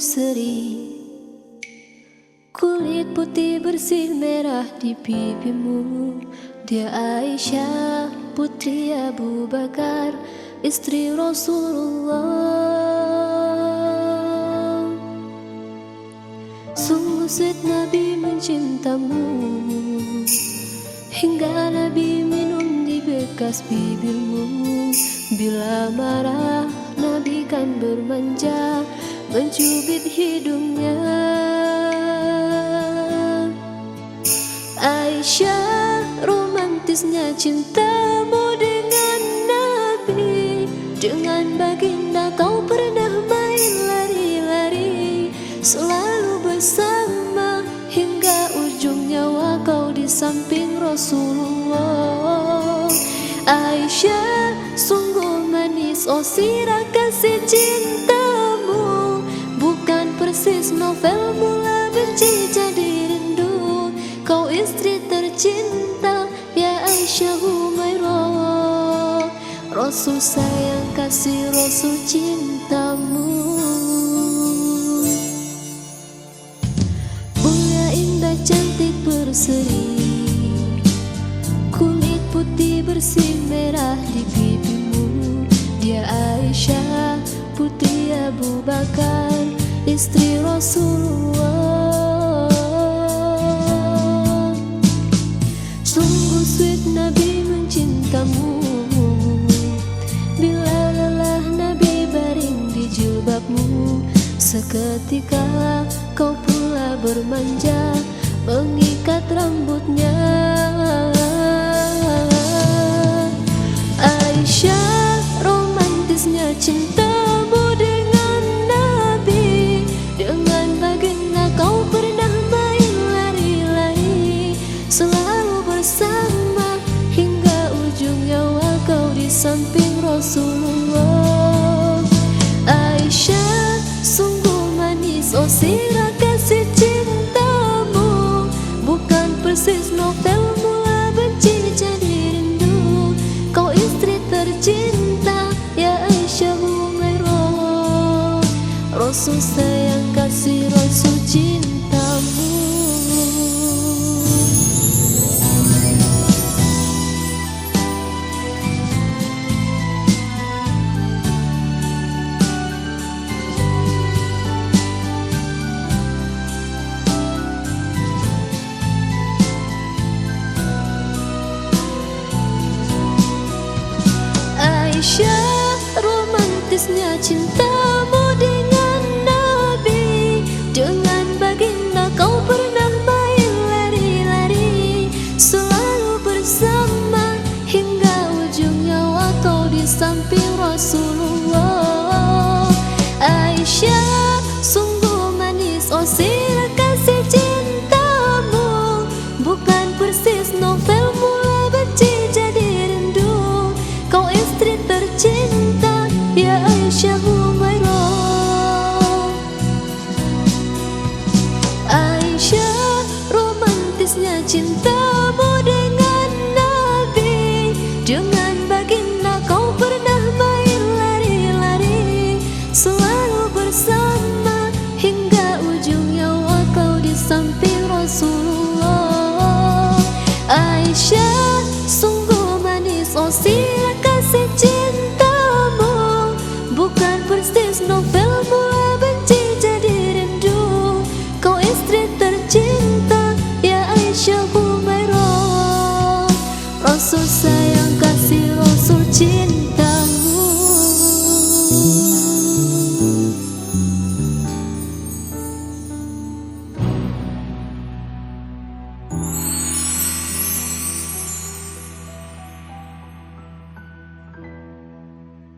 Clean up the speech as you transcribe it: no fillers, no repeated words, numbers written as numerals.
berseri, kulit putih bersih merah di pipimu. Dia Aisyah, putri Abu Bakar, istri Rasulullah. Sungguh sweet Nabi mencintamu, hingga Nabi minum di bekas bibirmu. Bila marah Nabi kan bermanja, mencubit hidungnya. Aisyah, romantisnya cintamu dengan Nabi. Dengan baginda kau pernah main lari-lari, selalu bersama hingga ujung nyawa kau di samping Rasulullah. Aisyah, sungguh manis oh sirah kasih cintamu, bukan persis novel mula benci jadi rindu. Kau istri tercinta ya Aisyah Humairah, Rasul sayang kasih Rasul cintamu. Bunga indah cantik berseri, kulit putih bersih merah di pipimu. Dia Aisyah, putri Abu Bakar, istri Rasulullah. Sungguh sweet Nabi mencintamu, bila lelah Nabi baring di jilbabmu. Seketika kau pula bermanja, mengikat rambutnya. Aisyah, romantisnya cintamu dengan Nabi. Dengan baginda kau pernah main lari-lari, selalu bersama hingga ujung nyawa kau di samping Rasulullah. Aisyah, sungguh manis oh sirah kasih cintamu, bukan persis novel mula benci jadi rindu. Kau istri tercinta ya Aisyah Humairah, Rasul sayang kasih Rasul cintamu. Aisyah, romantisnya cintamu dengan Nabi. Dengan baginda kau pernah main lari-lari, selalu bersama hingga ujung nyawa kau di samping Rasulullah. Aisyah, sungguh manis oh sirah kasih cintamu, bukan persis novel mula benci jadi rindu. Kau istri tercinta ya Aisyah Humairah. Aisyah, romantisnya cinta